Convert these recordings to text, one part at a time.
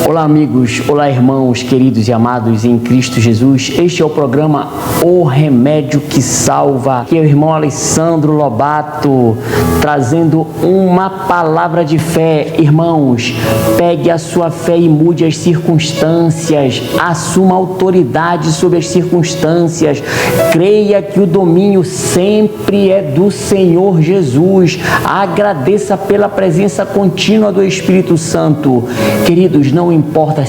Olá amigos, olá irmãos queridos e amados em Cristo Jesus. Este é o programa O Remédio que Salva, que é o irmão Alessandro Lobato, trazendo uma palavra de fé. Irmãos, pegue a sua fé e mude as circunstâncias, assuma autoridade sobre as circunstâncias, creia que o domínio sempre é do Senhor Jesus, agradeça pela presença contínua do Espírito Santo. Queridos, não importa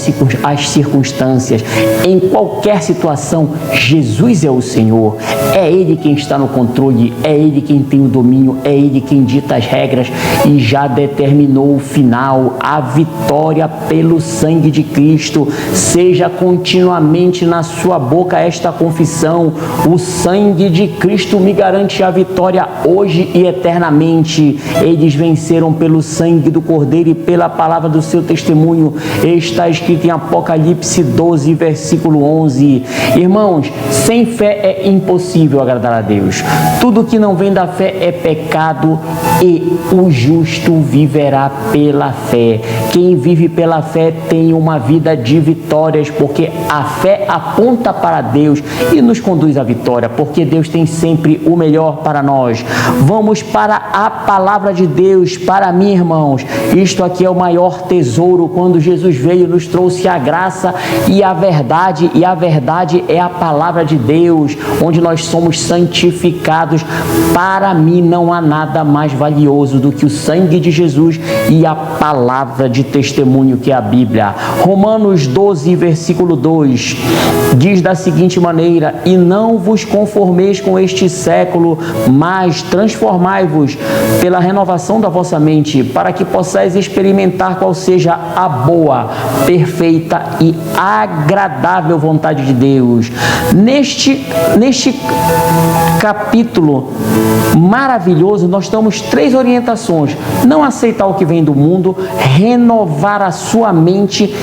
as circunstâncias, em qualquer situação, Jesus é o Senhor, é Ele quem está no controle, é Ele quem tem o domínio, é Ele quem dita as regras e já determinou o final, a vitória pelo sangue de Cristo. Seja continuamente na sua boca esta confissão: o sangue de Cristo me garante a vitória hoje e eternamente. Eles venceram pelo sangue do Cordeiro e pela palavra do seu testemunho. Está escrito em Apocalipse 12, versículo 11. Irmãos, sem fé é impossível agradar a Deus. Tudo que não vem da fé é pecado e o justo viverá pela fé. Quem vive pela fé tem uma vida de vitórias, porque a fé aponta para Deus e nos conduz à vitória, porque Deus tem sempre o melhor para nós. Vamos para a palavra de Deus. Para mim, irmãos, isto aqui é o maior tesouro. Quando Jesus veio, nos trouxe a graça e a verdade é a palavra de Deus, onde nós somos santificados. Para mim não há nada mais valioso do que o sangue de Jesus e a palavra de testemunho, que é a Bíblia. Romanos 12, versículo 2, diz da seguinte maneira: e não vos conformeis com este século, mas transformai-vos pela renovação da vossa mente, para que possais experimentar qual seja a boa, perfeita e agradável vontade de Deus. Neste capítulo maravilhoso, nós temos 3 orientações: não aceitar o que vem do mundo, renovar a sua mente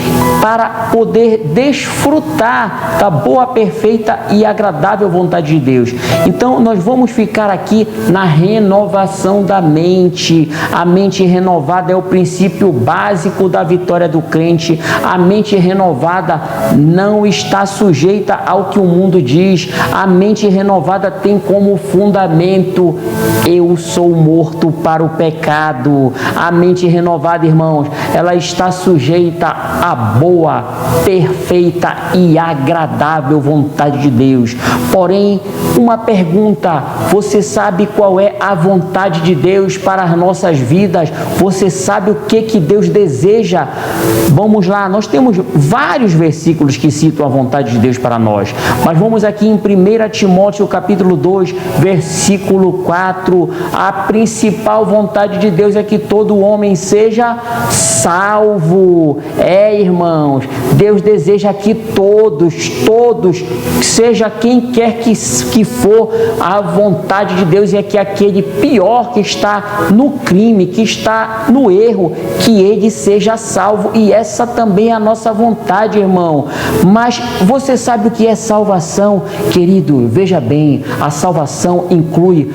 para poder desfrutar da boa, perfeita e agradável vontade de Deus. Então nós vamos ficar aqui na renovação da mente. A mente renovada é o princípio básico da vitória do crente. A mente renovada não está sujeita ao que o mundo diz. A mente renovada tem como fundamento: eu sou morto para o pecado. A mente renovada, irmãos, ela está sujeita à boa, perfeita e agradável vontade de Deus. Porém, uma pergunta: você sabe qual é a vontade de Deus para as nossas vidas? Você sabe o que Deus deseja? Vamos lá, nós temos vários versículos que citam a vontade de Deus para nós, mas vamos aqui em 1 Timóteo capítulo 2, versículo 4. A principal vontade de Deus é que todo homem seja salvo. Irmãos, Deus deseja que todos, seja quem quer que for, a vontade de Deus é que aquele pior que está no crime, que está no erro, que ele seja salvo. E essa também é a nossa vontade, irmão. Mas você sabe o que é salvação? Querido, veja bem, a salvação inclui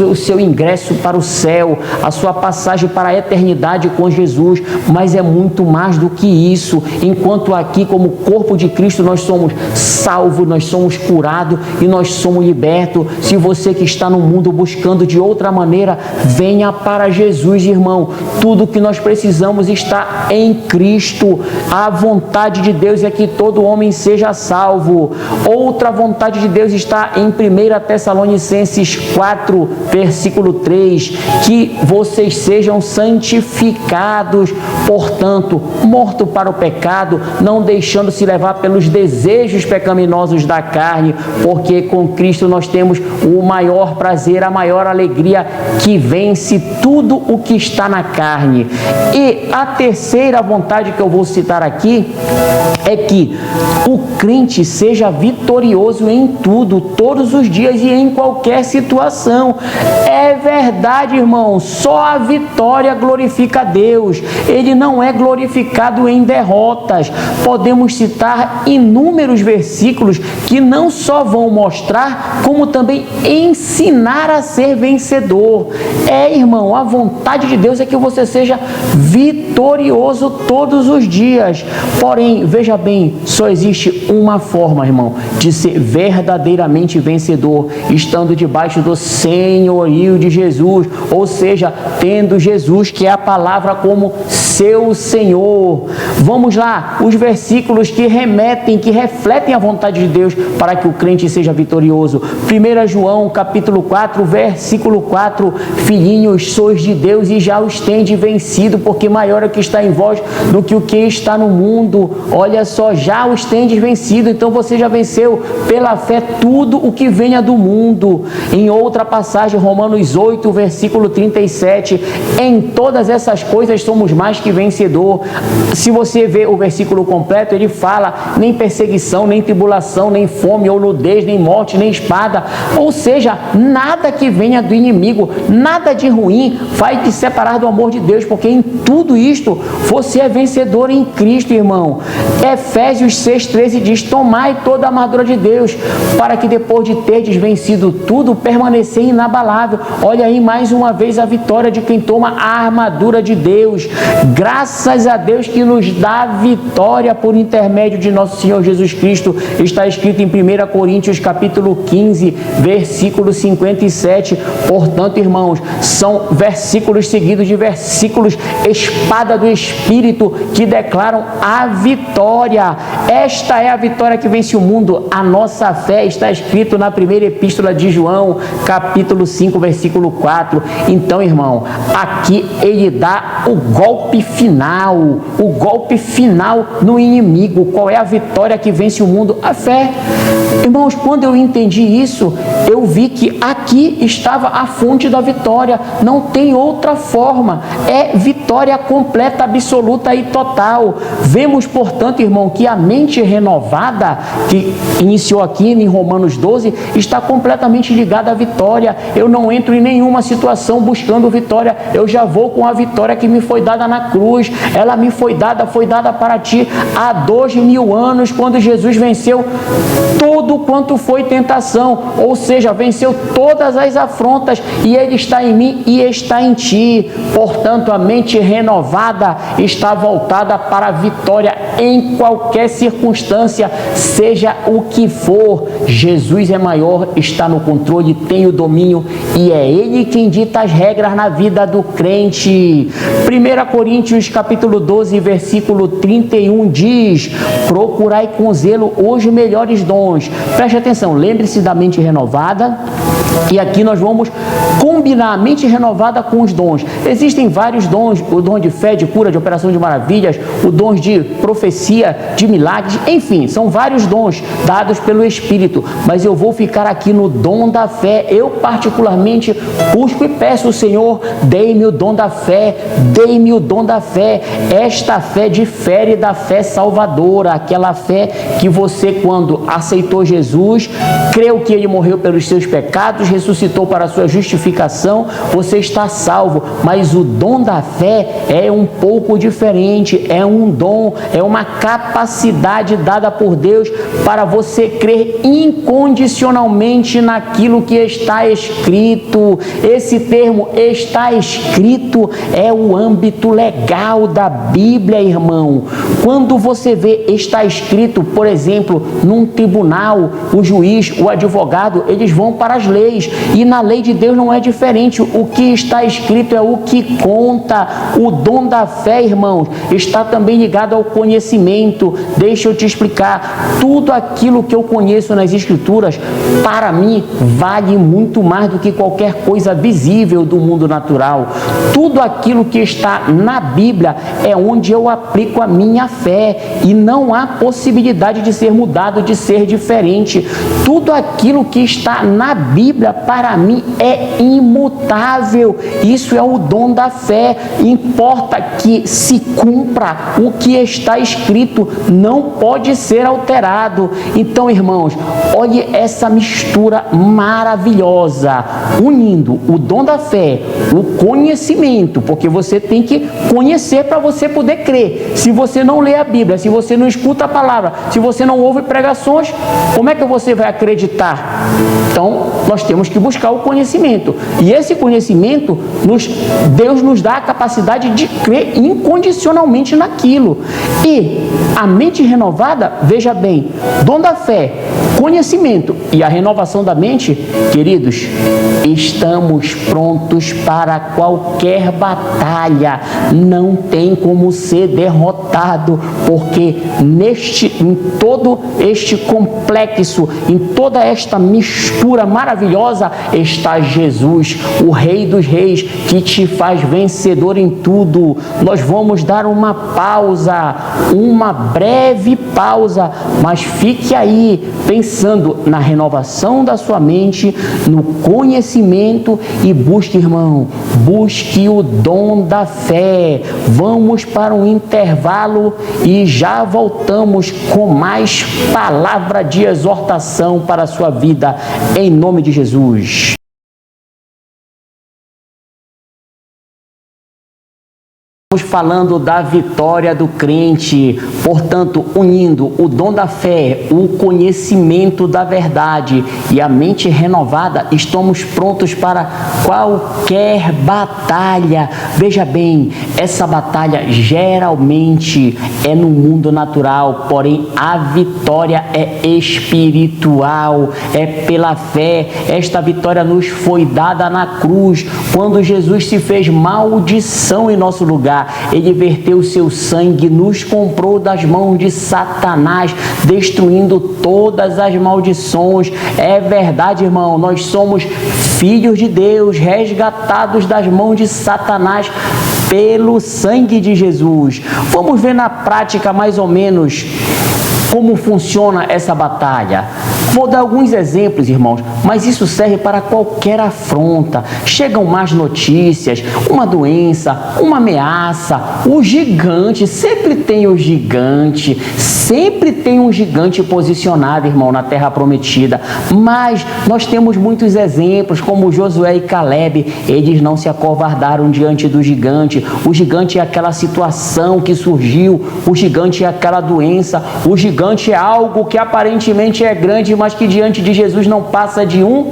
o seu ingresso para o céu, a sua passagem para a eternidade com Jesus, mas é muito mais do que isso. Enquanto aqui, como corpo de Cristo, nós somos salvos, nós somos curados e nós somos libertos. Se você que está no mundo buscando de outra maneira, venha para Jesus, irmão. Tudo que nós precisamos está em Cristo. A vontade de Deus é que todo homem seja salvo. Outra vontade de Deus está em 1 Tessalonicenses 4, versículo 3, que vocês sejam santificados, portanto, morto para o pecado, não deixando-se levar pelos desejos pecaminosos da carne, porque com Cristo nós temos o maior prazer, a maior alegria, que vence tudo o que está na carne. E a terceira vontade que eu vou citar aqui é que o crente seja vitorioso em tudo, todos os dias e em qualquer situação. É verdade, irmão, só a vitória glorifica a Deus. Ele não é glorificado em derrotas. Podemos citar inúmeros versículos que não só vão mostrar, como também ensinar a ser vencedor. Irmão, a vontade de Deus é que você seja vitorioso todos os dias. Porém, veja bem, só existe uma forma, irmão, de ser verdadeiramente vencedor, estando debaixo do senhorio de Jesus, ou seja, tendo Jesus, que é a palavra, como seu Senhor. Vamos lá, os versículos que remetem, que refletem a vontade de Deus para que o crente seja vitorioso. 1 João, capítulo 4, versículo 4: Filhinhos, sois de Deus e já os tendes vencido, porque maior é o que está em vós do que o que está no mundo. Olha só, já os tendes vencido, então você já venceu pela fé tudo o que venha do mundo. Em outra passagem, Romanos 8, versículo 37, em todas essas coisas somos mais que vencedor. Se você vê o versículo completo, ele fala: nem perseguição, nem tribulação, nem fome ou nudez, nem morte, nem espada. Ou seja, nada que venha do inimigo, nada de ruim vai te separar do amor de Deus, porque em tudo isto você é vencedor em Cristo, irmão. Efésios 6,13 diz: tomai toda a armadura de Deus, para que depois de terdes vencido tudo, permanecer inabalável. Olha aí mais uma vez a vitória de quem toma a armadura de Deus. Graças a Deus que nos dá vitória por intermédio de nosso Senhor Jesus Cristo. Está escrito em 1 Coríntios capítulo 15, versículo 57. Portanto, irmãos, são versículos seguidos de versículos, espada do Espírito, que declaram a vitória. Esta é a vitória que vence o mundo, a nossa fé. Está escrito na primeira epístola de João, capítulo 5, versículo 4. Então, irmão, aqui ele dá o golpe final no inimigo. Qual é a vitória que vence o mundo? A fé. Irmãos, quando eu entendi isso, eu vi que aqui estava a fonte da vitória. Não tem outra forma. É vitória completa, absoluta e total. Vemos, portanto, irmão, que a mente renovada, que iniciou aqui em Romanos 12, está completamente ligada à vitória. Eu não entro em nenhuma situação buscando vitória. Eu já vou com a vitória que me foi dada na cruz. Ela me foi dada para ti há 2000 anos, quando Jesus venceu tudo quanto foi tentação, ou seja, venceu todas as afrontas, e ele está em mim e está em ti. Portanto, a mente renovada está voltada para a vitória em qualquer circunstância, seja o que for. Jesus é maior, está no controle, tem o domínio, e é ele quem dita as regras na vida do crente. 1 Coríntios capítulo 12, versículo 31 diz: procurai com zelo os melhores dons. Preste atenção, lembre-se da mente renovada, e aqui nós vamos combinar a mente renovada com os dons. Existem vários dons: o dom de fé, de cura, de operação de maravilhas, o dom de profecia, de milagres, enfim, são vários dons dados pelo Espírito, mas eu vou ficar aqui no dom da fé. Eu particularmente busco e peço: o Senhor, dei-me o dom da fé, dei-me o dom da fé. Esta fé difere da fé salvadora, aquela fé que você, quando aceitou Jesus, creu que ele morreu pelos seus pecados, ressuscitou para a sua justificação, você está salvo. Mas o dom da fé é um pouco diferente, é um dom, é uma capacidade dada por Deus para você crer incondicionalmente naquilo que está escrito. Esse termo "está escrito" é o âmbito legal da Bíblia, irmão. Quando você vê "está escrito", por exemplo, num tribunal, o juiz, o advogado, eles vão para as leis, e na lei de Deus não é diferente. O que está escrito é o que conta. O dom da fé, irmãos, está também ligado ao conhecimento. Deixa eu te explicar: tudo aquilo que eu conheço nas Escrituras, para mim, vale muito mais do que qualquer coisa visível do mundo natural. Tudo aquilo que está na Bíblia é onde eu aplico a minha fé, e não há possibilidade de ser mudado, de ser diferente. Tudo aquilo que está na Bíblia Bíblia para mim é imutável. Isso é o dom da fé. Importa que se cumpra o que está escrito, não pode ser alterado. Então, irmãos, olhe essa mistura maravilhosa, unindo o dom da fé, o conhecimento, porque você tem que conhecer para você poder crer. Se você não lê a Bíblia, se você não escuta a palavra, se você não ouve pregações, como é que você vai acreditar? Então, nós temos que buscar o conhecimento. E esse conhecimento, Deus nos dá a capacidade de crer incondicionalmente naquilo. E a mente renovada, veja bem, dom da fé, conhecimento e a renovação da mente, queridos, estamos prontos para qualquer batalha. Não tem como ser derrotado, porque em todo este complexo, em toda esta mistura maravilhosa, está Jesus, o Rei dos Reis, que te faz vencedor em tudo. Nós vamos dar uma pausa, uma breve pausa, mas fique aí pensando na renovação da sua mente, no conhecimento e busque, irmão, busque o dom da fé. Vamos para um intervalo e já voltamos com mais palavra de exortação para a sua vida, em nome de Jesus. Estamos falando da vitória do crente, portanto, unindo o dom da fé, o conhecimento da verdade e a mente renovada, estamos prontos para qualquer batalha. Veja bem, essa batalha geralmente é no mundo natural, porém a vitória é espiritual, é pela fé. Esta vitória nos foi dada na cruz, quando Jesus se fez maldição em nosso lugar. Ele verteu o seu sangue, nos comprou das mãos de Satanás, destruindo todas as maldições. É verdade, irmão, nós somos filhos de Deus, resgatados das mãos de Satanás pelo sangue de Jesus. Vamos ver na prática mais ou menos como funciona essa batalha. Vou dar alguns exemplos, irmãos, mas isso serve para qualquer afronta. Chegam más notícias, uma doença, uma ameaça, o gigante, sempre tem um gigante posicionado, irmão, na terra prometida. Mas nós temos muitos exemplos, como Josué e Caleb. Eles não se acovardaram diante do gigante. O gigante é aquela situação que surgiu, o gigante é aquela doença, o gigante é algo que aparentemente é grande, mas que diante de Jesus não passa de um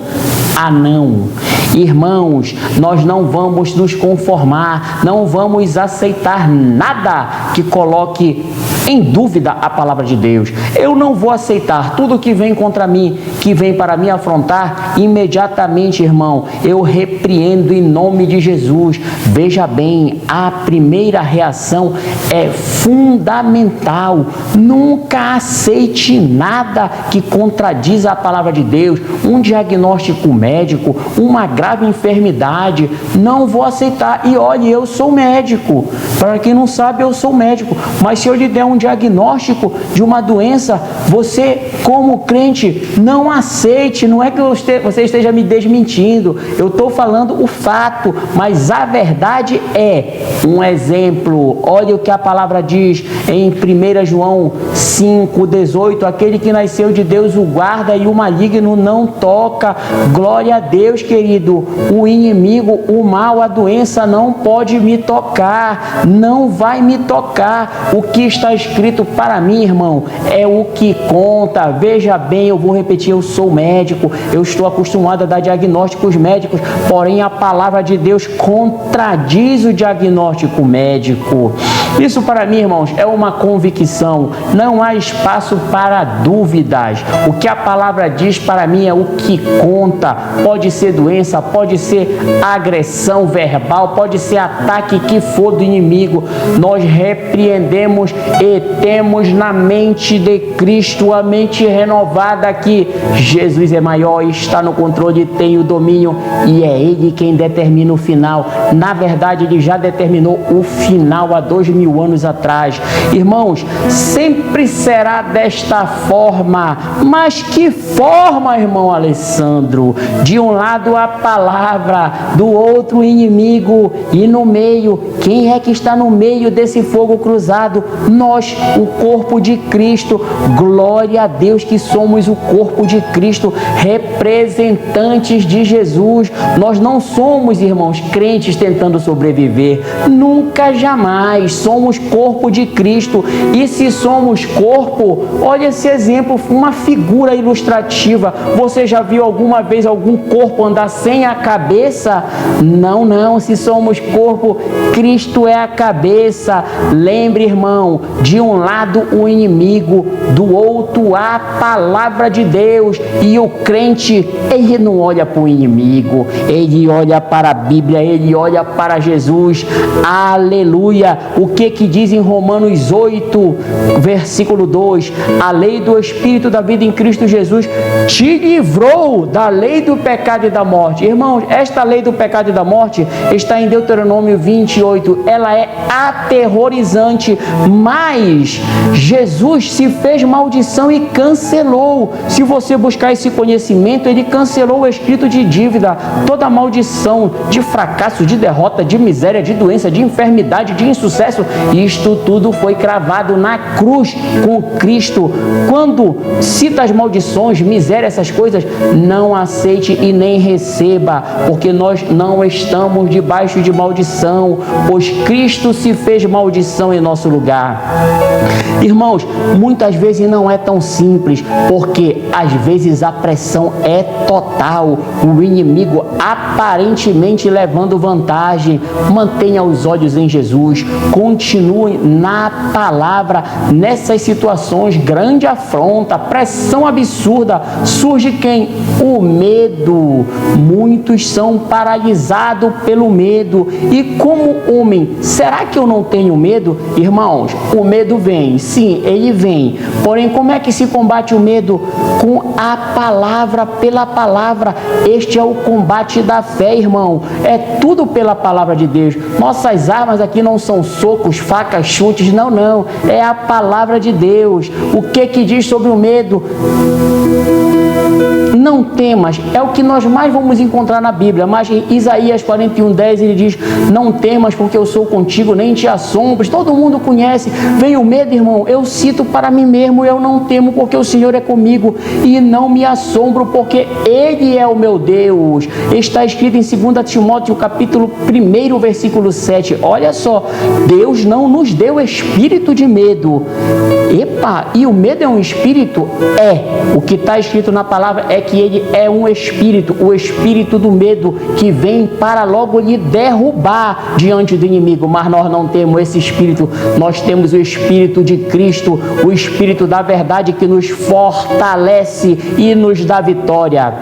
anão. Irmãos, nós não vamos nos conformar, não vamos aceitar nada que coloque em dúvida a palavra de Deus. Eu não vou aceitar tudo que vem contra mim, que vem para me afrontar. Imediatamente, irmão, eu repreendo em nome de Jesus. Veja bem, a primeira reação é fundamental. Nunca aceite nada que contradiz a palavra de Deus. Um diagnóstico médico, uma grave enfermidade, não vou aceitar. E olhe, eu sou médico. Para quem não sabe, eu sou médico. Mas se eu lhe der um diagnóstico de uma doença, você, como crente, não aceite. Não é que você esteja me desmentindo. Eu estou falando o fato, mas a verdade é um exemplo. Olha o que a palavra diz em 1 João 5,18: aquele que nasceu de Deus o guarda e o maligno não toca. Glória a Deus, querido. O inimigo, o mal, a doença não pode me tocar, não vai me tocar. O que está escrito para mim, irmão, é o que conta. Veja bem, eu vou repetir, eu sou médico, eu estou acostumado a dar diagnósticos médicos, porém a palavra de Deus contradiz o diagnóstico médico. Isso para mim, irmãos, é uma convicção. Não há espaço para dúvidas. O que a palavra diz para mim é o que conta. Pode ser doença, pode ser agressão verbal, pode ser ataque que for do inimigo. Nós repreendemos e temos na mente de Cristo a mente renovada que Jesus é maior, está no controle, tem o domínio e é Ele quem determina o final. Na verdade, ele já determinou o final há 2000 anos atrás. Irmãos, sempre será desta forma. Mas que forma, irmão Alessandro? De um lado a palavra, do outro o inimigo, e no meio, quem é que está no meio desse fogo cruzado? Nós, o corpo de Cristo. Glória a Deus que somos o corpo de Cristo, representantes de Jesus. Nós não somos, irmãos, crentes tentando sobreviver. Nunca, jamais. Somos corpo de Cristo. E se somos corpo, olha esse exemplo, uma figura ilustrativa. Você já viu alguma vez algum corpo andar sem a cabeça? Não, não. Se somos corpo, Cristo é a cabeça. Lembre, irmão, de um lado o inimigo, do outro a palavra de Deus. E o crente, ele não olha para o inimigo, ele olha para a Bíblia, ele olha para Jesus. Aleluia! O que diz em Romanos 8, versículo 2? A lei do Espírito da vida em Cristo Jesus te livrou da lei do pecado e da morte. Irmãos, esta lei do pecado e da morte está em Deuteronômio 28. Ela é aterrorizante, mas Jesus se fez maldição e cancelou. Se você buscar esse conhecimento, ele cancelou o escrito de dívida, toda maldição de fracasso, de derrota, de miséria, de doença, de enfermidade, de insucesso. Isto tudo foi cravado na cruz com Cristo. Quando cita as maldições, miséria, essas coisas, não aceite e nem receba, porque nós não estamos debaixo de maldição, pois Cristo se fez maldição em nosso lugar. Irmãos, muitas vezes não é tão simples, porque às vezes a pressão é total, o inimigo aparentemente levando vantagem. Mantenha os olhos em Jesus, continue na palavra. Nessas situações, grande afronta, pressão absurda, surge quem? O medo. Muitos são paralisados pelo medo. E como homem, será que eu não tenho medo? Irmãos, o medo vem, sim, ele vem. Porém, como é que se combate o medo? Com a palavra, pela palavra. Este é o combate da fé, irmão. É tudo pela palavra de Deus. Nossas armas aqui não são socos, facas, chutes, não, não. É a palavra de Deus. O que diz sobre o medo? Não temas, é o que nós mais vamos encontrar na Bíblia, mas em Isaías 41:10 ele diz: não temas porque eu sou contigo, nem te assombres. Todo mundo conhece. Vem o medo, irmão, eu cito para mim mesmo: eu não temo porque o Senhor é comigo, e não me assombro porque Ele é o meu Deus. Está escrito em 2 Timóteo capítulo 1, versículo 7. Olha só, Deus não nos deu espírito de medo. Epa, e o medo é um espírito? É. O que está escrito na palavra é que ele é um espírito, o espírito do medo, que vem para logo lhe derrubar diante do inimigo. Mas nós não temos esse espírito, nós temos o Espírito de Cristo, o Espírito da verdade, que nos fortalece e nos dá vitória.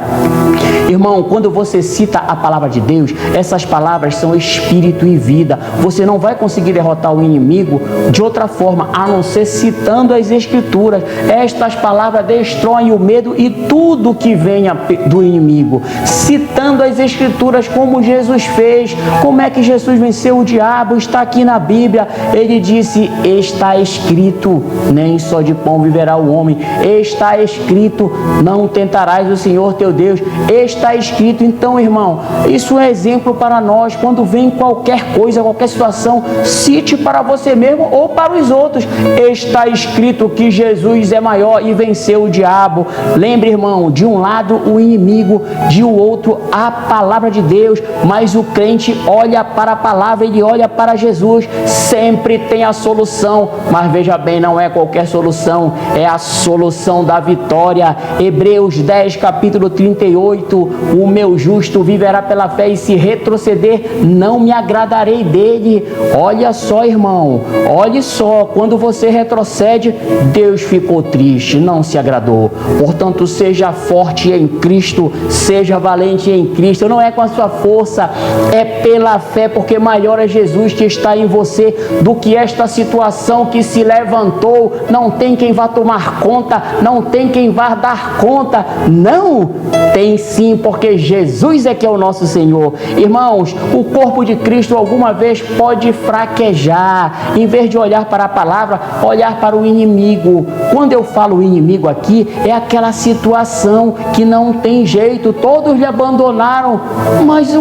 Irmão, quando você cita a palavra de Deus, essas palavras são espírito e vida. Você não vai conseguir derrotar o inimigo de outra forma, a não ser citando as Escrituras. Estas palavras destroem o medo e tudo que venha do inimigo. Citando as Escrituras, como Jesus fez. Como é que Jesus venceu o diabo? Está aqui na Bíblia. Ele disse: está escrito, nem só de pão viverá o homem. Está escrito, não tentarás o Senhor teu Deus. Está escrito. Então, irmão, isso é exemplo para nós. Quando vem qualquer coisa, qualquer situação, cite para você mesmo ou para os outros: está escrito que Jesus é maior e venceu o diabo. Lembre, irmão, de um lado o inimigo, de outro a palavra de Deus, mas o crente olha para a palavra, ele olha para Jesus. Sempre tem a solução, mas veja bem, não é qualquer solução, é a solução da vitória. Hebreus 10, capítulo 38: o meu justo viverá pela fé, e se retroceder, não me agradarei dele. Olha só, irmão, olhe só, quando você retrocede, Deus ficou triste, não se agradou. Portanto, seja forte forte em Cristo, seja valente em Cristo. Não é com a sua força, é pela fé, porque maior é Jesus que está em você do que esta situação que se levantou. Não tem quem vá tomar conta, não tem quem vá dar conta. Não, tem sim, porque Jesus é que é o nosso Senhor. Irmãos, o corpo de Cristo alguma vez pode fraquejar. Em vez de olhar para a palavra, olhar para o inimigo. Quando eu falo inimigo aqui, é aquela situação que não tem jeito, todos lhe abandonaram. Mas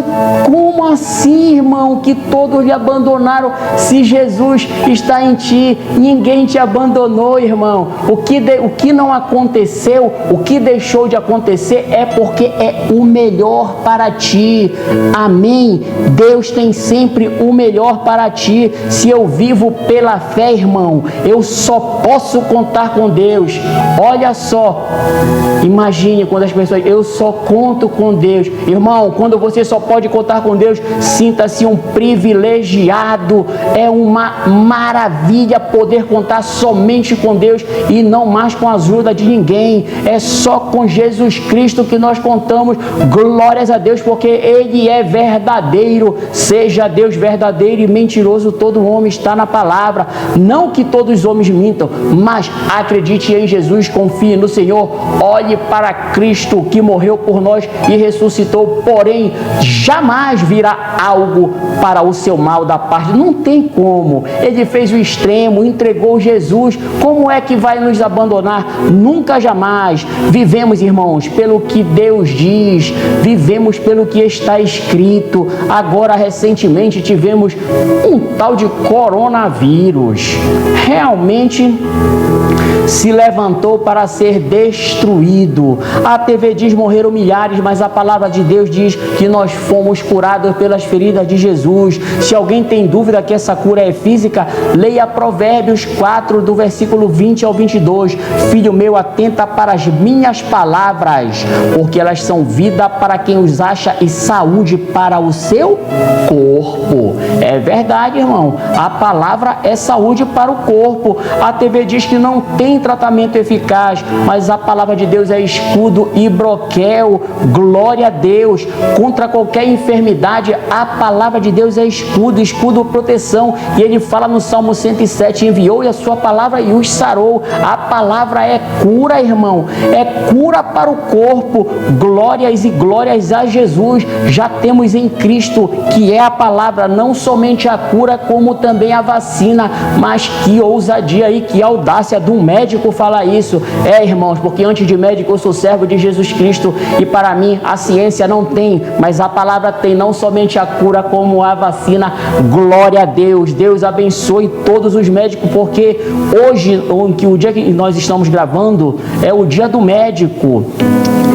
como assim, irmão, que todos lhe abandonaram? Se Jesus está em ti, ninguém te abandonou, irmão. O que não aconteceu, o que deixou de acontecer é porque é o melhor para ti. Amém? Deus tem sempre o melhor para ti. Se eu vivo pela fé, irmão, eu só posso contar com Deus. Olha só, imagine quando as pessoas, eu só conto com Deus. Irmão, quando você só pode contar com Deus, sinta-se um privilegiado. É uma maravilha poder contar somente com Deus e não mais com a ajuda de ninguém. É só com Jesus Cristo que nós contamos. Glórias a Deus, porque Ele é verdadeiro. Seja Deus verdadeiro e mentiroso, todo homem está na palavra. Não que todos os homens mintam, mas acredite em Jesus, confie no Senhor, olhe para Cristo que morreu por nós e ressuscitou, porém jamais virá algo para o seu mal da parte. Não tem como. Ele fez o extremo, entregou Jesus. Como é que vai nos abandonar? Nunca, jamais. Vivemos, irmãos, pelo que Deus diz, vivemos pelo que está escrito. Agora, recentemente, tivemos um tal de coronavírus. Realmente se levantou para ser destruído. A TV diz morreram milhares, mas a palavra de Deus diz que nós fomos curados pelas feridas de Jesus. Se alguém tem dúvida que essa cura é física, leia Provérbios 4, do versículo 20 ao 22. Filho meu, atenta para as minhas palavras, porque elas são vida para quem os acha e saúde para o seu corpo. É verdade, irmão. A palavra é saúde para o corpo. A TV diz que não tem tratamento eficaz, mas a palavra de Deus é escudo e broquel. Glória a Deus. Contra qualquer enfermidade, a palavra de Deus é escudo, proteção. E ele fala no Salmo 107, enviou a sua palavra e os sarou. A palavra é cura, irmão. É cura para o corpo. Glórias e glórias a Jesus. Já temos em Cristo, que é a palavra, não somente a cura, como também a vacina. Mas que ousadia e que audácia de um médico falar isso. É, irmãos, porque antes de médico eu sou servo de Jesus Cristo e para mim a ciência não tem, mas a palavra tem não somente a cura como a vacina. Glória a Deus. Deus abençoe todos os médicos, porque hoje, o dia que nós estamos gravando é o dia do médico.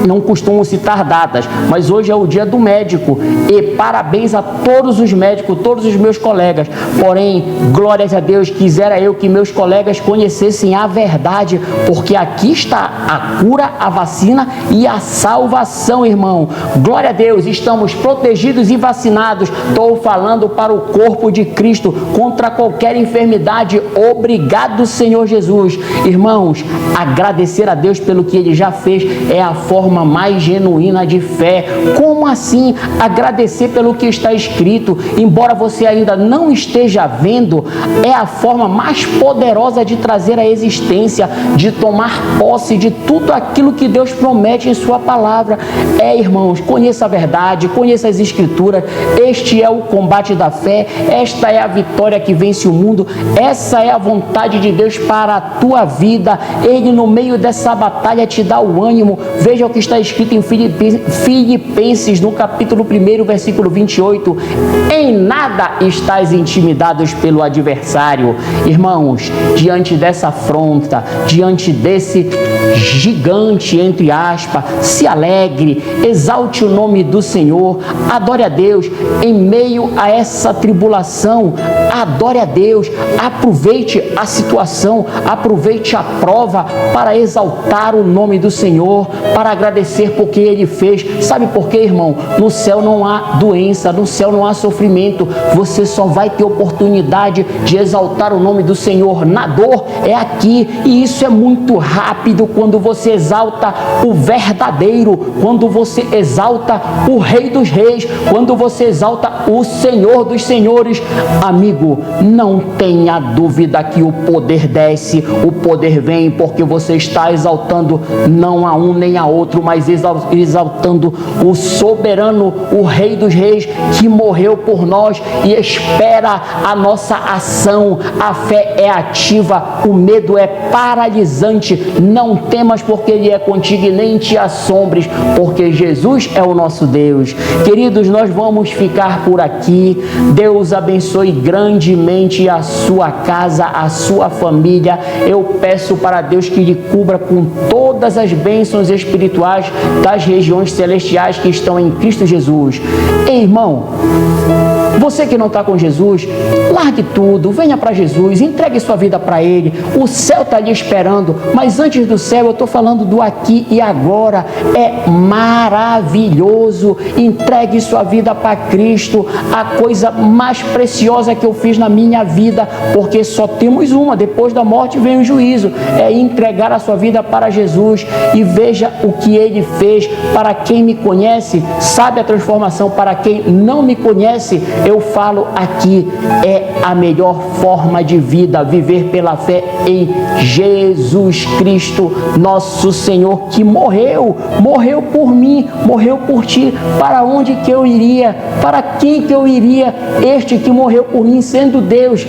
Não costumo citar datas, mas hoje é o dia do médico e parabéns a todos os médicos, todos os meus colegas. Porém, glórias a Deus, quisera eu que meus colegas conhecessem a verdade, porque aqui está a cura, a vacina e a salvação, irmão. Glória a Deus, estamos protegidos e vacinados. Estou falando para o corpo de Cristo, contra qualquer enfermidade. Obrigado, Senhor Jesus. Irmãos, agradecer a Deus pelo que Ele já fez é a forma mais genuína de fé. Como assim? Agradecer pelo que está escrito, embora você ainda não esteja vendo, é a forma mais poderosa de trazer a existência, de tomar posse de tudo aquilo que Deus promete em sua palavra. É, irmãos, conheça a verdade, conheça as escrituras. Este é o combate da fé, esta é a vitória que vence o mundo, essa é a vontade de Deus para a tua vida. Ele, no meio dessa batalha, te dá o ânimo. Veja o que está escrito em Filipenses, no capítulo 1, versículo 28. Em nada estáis intimidados pelo adversário. Irmãos, diante dessa afronta, diante desse gigante, entre aspas, se alegre, exalte o nome do Senhor, adore a Deus em meio a essa tribulação. Adore a Deus, aproveite a situação, aproveite a prova para exaltar o nome do Senhor, para agradecer porque Ele fez. Sabe por quê, irmão? No céu não há doença, no céu não há sofrimento. Você só vai ter oportunidade de exaltar o nome do Senhor. Na dor é aqui, e isso é muito rápido. Quando você exalta o do verdadeiro, quando você exalta o Rei dos Reis, quando você exalta o Senhor dos Senhores, amigo, não tenha dúvida que o poder desce, o poder vem, porque você está exaltando não a um nem a outro, mas exaltando o soberano, o Rei dos Reis, que morreu por nós e espera a nossa ação. A fé é ativa, o medo é paralisante. Não temas, porque Ele é contigo, e nem te assombres, porque Jesus é o nosso Deus. Queridos, nós vamos ficar por aqui. Deus abençoe grandemente a sua casa, a sua família. Eu peço para Deus que lhe cubra com todas as bênçãos espirituais das regiões celestiais que estão em Cristo Jesus. Ei, irmão, você que não está com Jesus, largue tudo, venha para Jesus, entregue sua vida para Ele. O céu está lhe esperando, mas antes do céu eu estou falando do aqui e agora. É maravilhoso. Entregue sua vida para Cristo, a coisa mais preciosa que eu fiz na minha vida, porque só temos uma, depois da morte vem o juízo. É entregar a sua vida para Jesus, e veja o que Ele fez. Para quem me conhece, sabe a transformação. Para quem não me conhece, eu falo aqui, é a melhor forma de vida, viver pela fé em Jesus Cristo, nosso Senhor, que morreu por mim, morreu por ti. Para onde que eu iria? Para quem que eu iria? Este que morreu por mim, sendo Deus.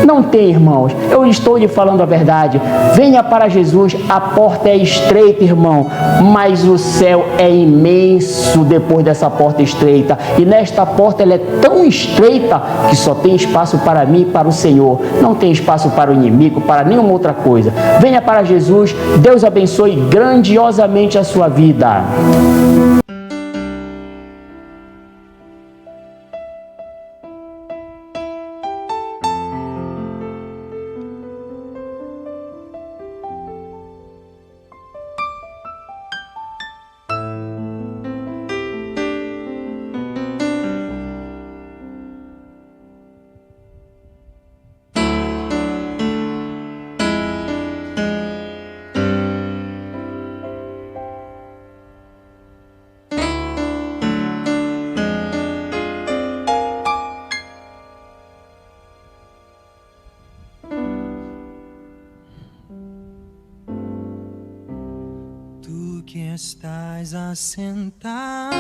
Não tem, irmãos, eu estou lhe falando a verdade. Venha para Jesus. A porta é estreita, irmão, mas o céu é imenso depois dessa porta estreita, e nesta porta ela é tão estreita que só tem espaço para mim e para o Senhor. Não tem espaço para o inimigo, para nenhuma outra coisa. Venha para Jesus. Deus abençoe grandiosamente a sua vida. Que estás assentado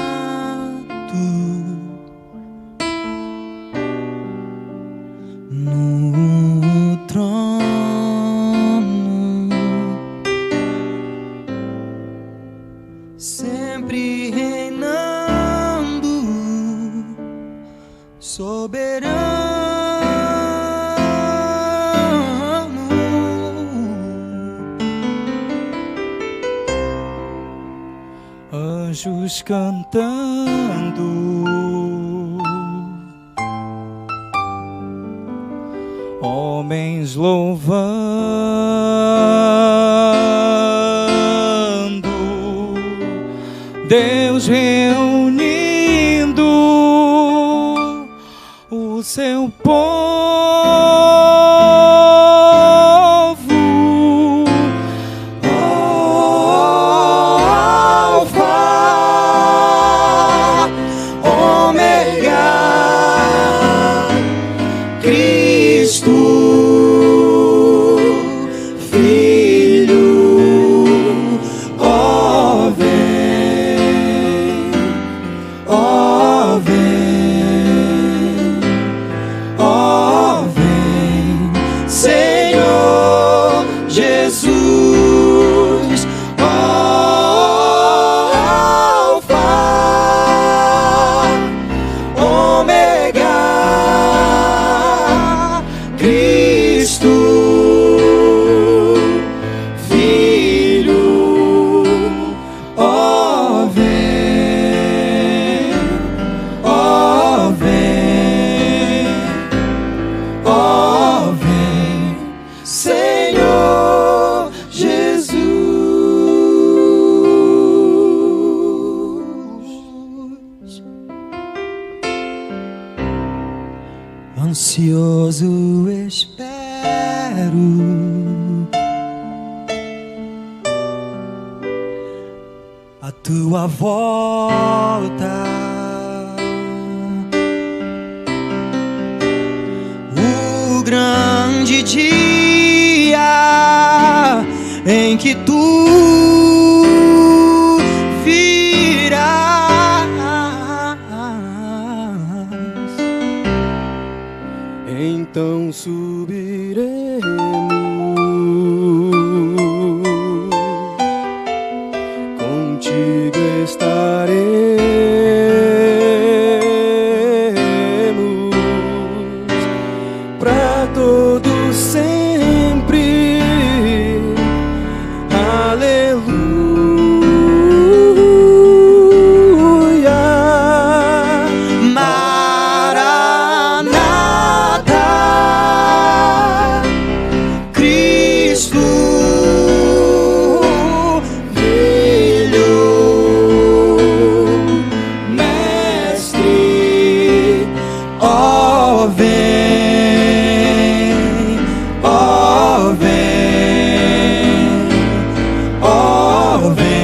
no trono, sempre reinando, soberano. Anjos cantando, homens louvando, Deus reunindo o seu povo. Ansioso espero a tua volta. O grande dia em que tu virás, então subiremos, contigo estaremos para todo sempre. Aleluia. Maranata, Cristo Filho, Mestre, ó vem, ó vem, ó vem.